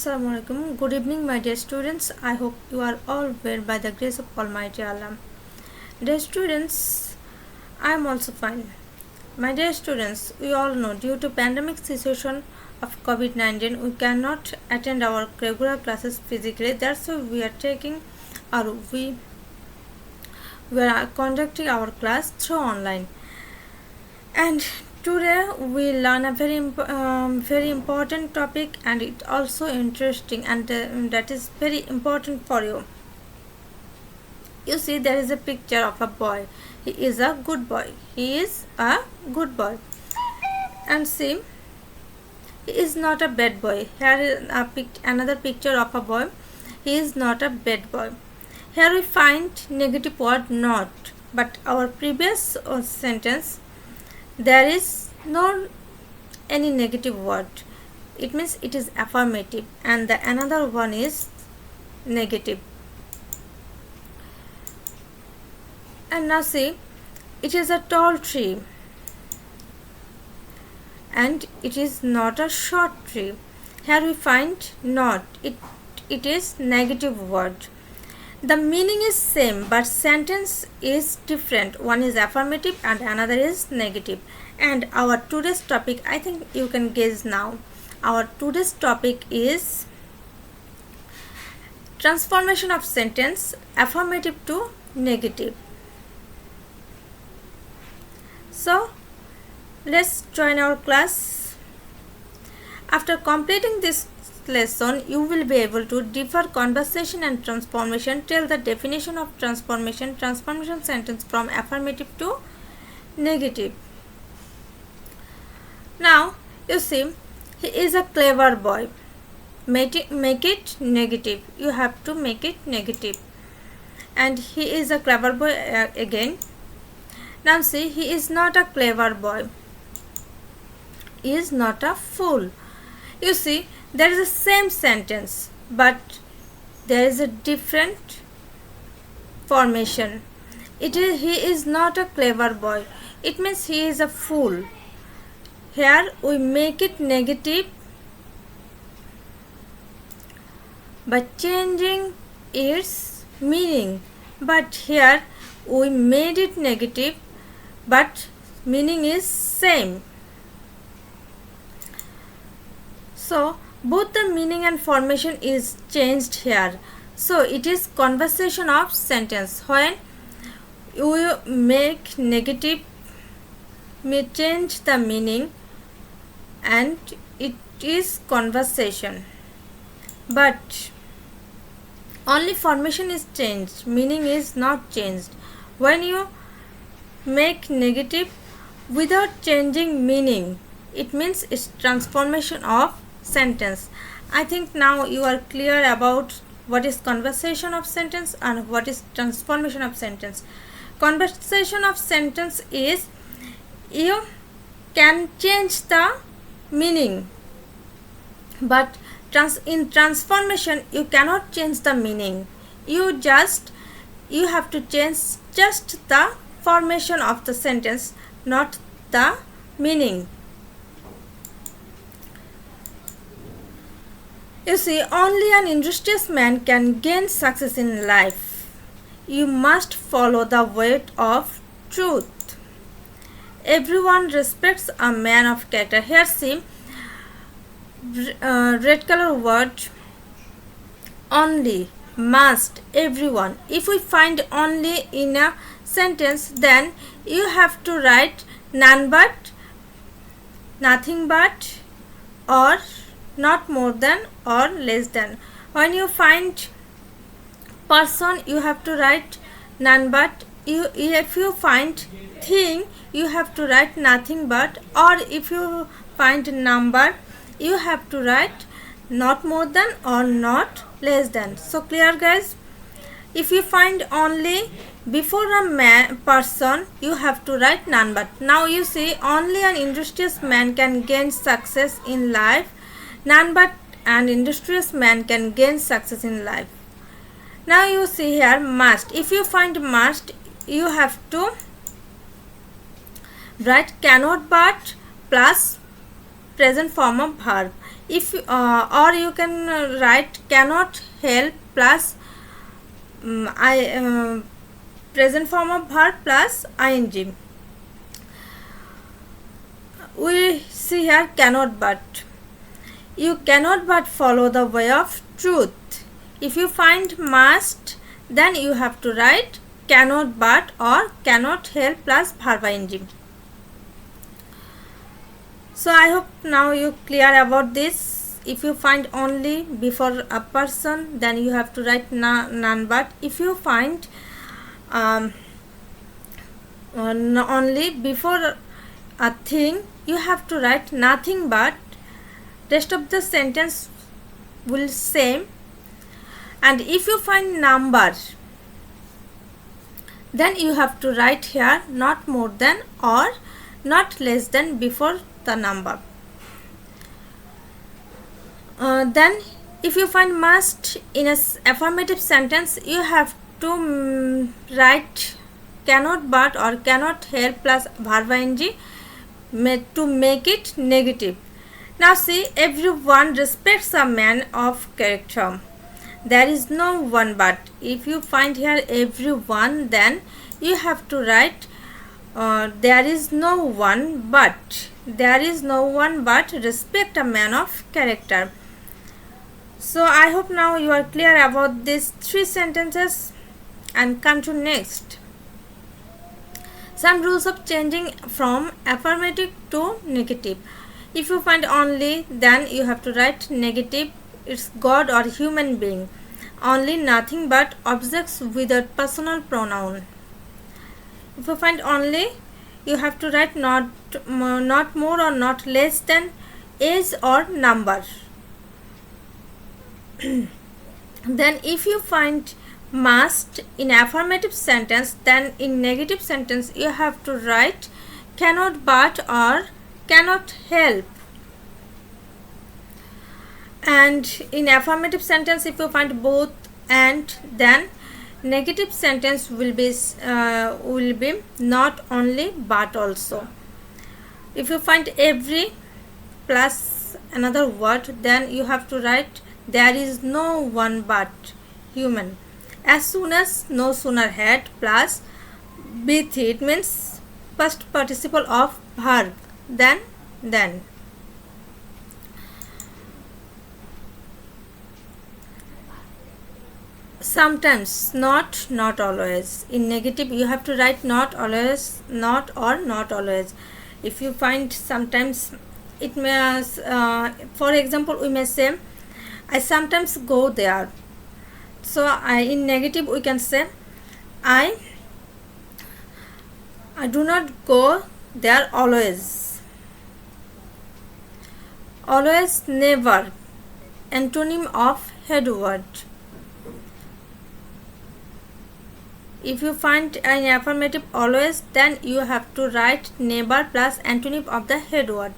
Assalamualaikum. Good evening, my dear students. I hope you are all well by the grace of Almighty Allah. Dear students, I am also fine. My dear students, we all know due to pandemic situation of COVID-19, we cannot attend our regular classes physically. That's why we are taking or we are conducting our class through online. And today we learn a very important topic, and it also interesting, and that is very important for you. You see, there is a picture of a boy. He is a good boy. He is a good boy. And see, he is not a bad boy. Here is another picture of a boy. He is not a bad boy. Here we find negative word not, but our previous sentence there is no any negative word. It means it is affirmative, and the another one is negative. And now see, it is a tall tree and it is not a short tree. Here we find not. It is negative word. The meaning is same, but sentence is different. One is affirmative and another is negative. And our today's topic, I think you can guess now. Our today's topic is transformation of sentence, affirmative to negative. So let's join our class. After completing this lesson, you will be able to differ conversation and transformation. Tell the definition of transformation sentence from affirmative to negative. Now you see, he is a clever boy. Make it negative. You have to make it negative. And he is a clever boy again. Now see, he is not a clever boy. He is not a fool. You see, there is the same sentence, but there is a different formation. He is not a clever boy. It means he is a fool. Here we make it negative by changing its meaning. But here we made it negative, but meaning is same. So both the meaning and formation is changed here. So it is conversation of sentence. When you make negative, may change the meaning, and it is conversation. But only formation is changed, meaning is not changed. When you make negative without changing meaning, it means it's transformation of sentence. I think now you are clear about what is conversation of sentence and what is transformation of sentence. Conversation of sentence is you can change the meaning, but in transformation you cannot change the meaning. You have to change just the formation of the sentence, not the meaning. You see, only an industrious man can gain success in life. You must follow the way of truth. Everyone respects a man of character. Here see, red color word only, must, everyone. If we find only in a sentence, then you have to write none but, nothing but, or not more than, or less than. When you find person, you have to write none but. If you find thing, you have to write nothing but, or if you find number, you have to write not more than or not less than. So clear, guys? If you find only before a person, you have to write none but. Now you see, only an industrious man can gain success in life. None but an industrious man can gain success in life. Now you see here must. If you find must, you have to write cannot but plus present form of verb. If or you can write cannot help plus present form of verb plus ing. We see here cannot but. You cannot but follow the way of truth. If you find must, then you have to write cannot but or cannot help plus verb ing. So I hope now you clear about this. If you find only before a person, then you have to write none but. If you find only before a thing, you have to write nothing but. Rest of the sentence will same. And if you find number, then you have to write here not more than or not less than before the number. Then if you find must in a affirmative sentence, you have to write cannot but or cannot help plus verb ing to make it negative. Now see, everyone respects a man of character. There is no one but. If you find here everyone, then you have to write there is no one but. There is no one but respect a man of character. So I hope now you are clear about these three sentences, and come to next. Some rules of changing from affirmative to negative. If you find only, then you have to write negative. It's God or human being. Only, nothing but, objects without personal pronoun. If you find only, you have to write not more or not less than, age or number. Then if you find must in affirmative sentence, then in negative sentence you have to write cannot but or cannot help. And in affirmative sentence, if you find both and, then negative sentence will be not only but also. If you find every plus another word, then you have to write there is no one but human. As soon as, no sooner had plus with, it means past participle of verb, then. Sometimes, not always. In negative you have to write not always, not or not always. If you find sometimes, it may for example we may say I sometimes go there. So in negative we can say I do not go there always. Always, never, antonym of head word. If you find an affirmative always, then you have to write never plus antonym of the head word.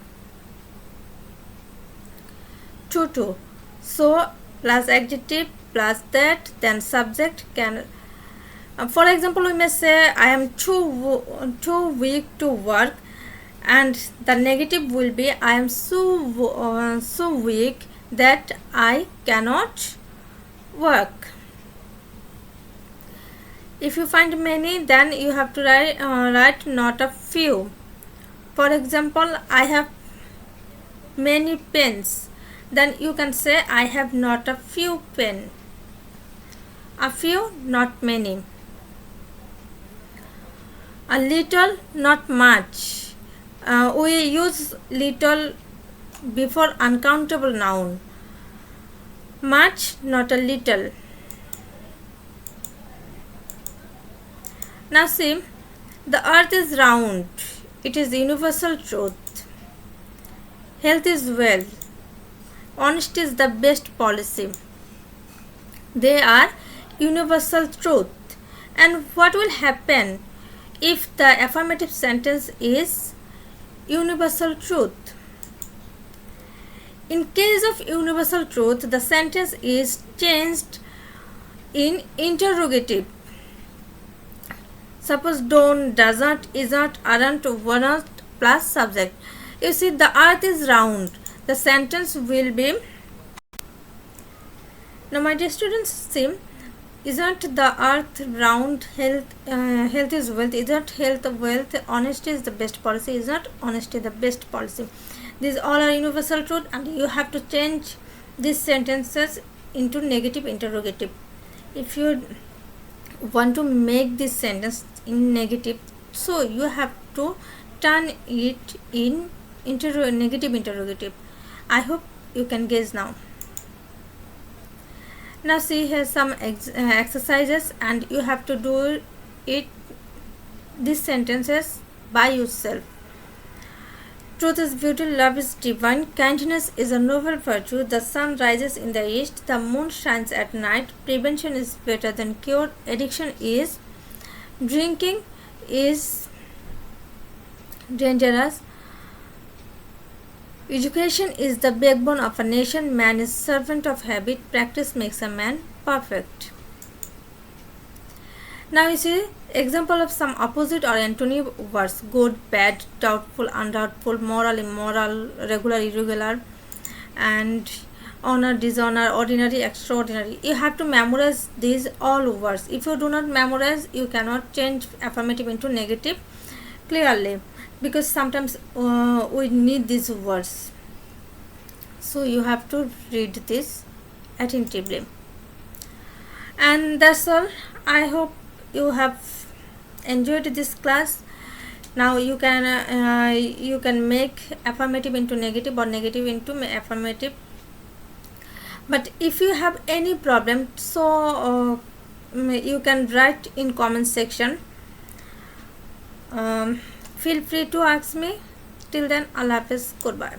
To. So plus adjective plus that, then subject can. For example, we may say I am too weak to work, and the negative will be I am so weak that I cannot work. If you find many, then you have to write not a few. For example, I have many pens, then you can say I have not a few pen. A few, not many. A little, not much. We use little before uncountable noun. Much, not a little. Now see, the earth is round. It is universal truth. Health is wealth. Honesty is the best policy. They are universal truth. And what will happen if the affirmative sentence is universal truth? In case of universal truth, the sentence is changed in interrogative. Suppose don't, doesn't, isn't, aren't, weren't plus subject. You see, the earth is round. The sentence will be, now my dear students, see, isn't the earth round? Health is wealth. Isn't health wealth? Honesty is the best policy. Isn't honesty the best policy? These all are universal truth, and you have to change these sentences into negative interrogative. If you want to make this sentence in negative, so you have to turn it in negative interrogative. I hope you can guess now. Now see, here some exercises, and you have to do it these sentences by yourself. Truth is beauty, love is divine, kindness is a noble virtue, the sun rises in the east, the moon shines at night, prevention is better than cure, addiction is, drinking is dangerous, education is the backbone of a nation, man is servant of habit, practice makes a man perfect. Now you see example of some opposite or antony words: good, bad, doubtful, undoubtful, moral, immoral, regular, irregular, and honor, dishonor, ordinary, extraordinary. You have to memorize these all words. If you do not memorize, you cannot change affirmative into negative clearly, because sometimes we need these words. So you have to read this attentively. And that's all. I hope you have enjoyed this class. Now you can make affirmative into negative or negative into affirmative. But if you have any problem, so you can write in comment section. Feel free to ask me. Till then, Allah Hafiz. Goodbye.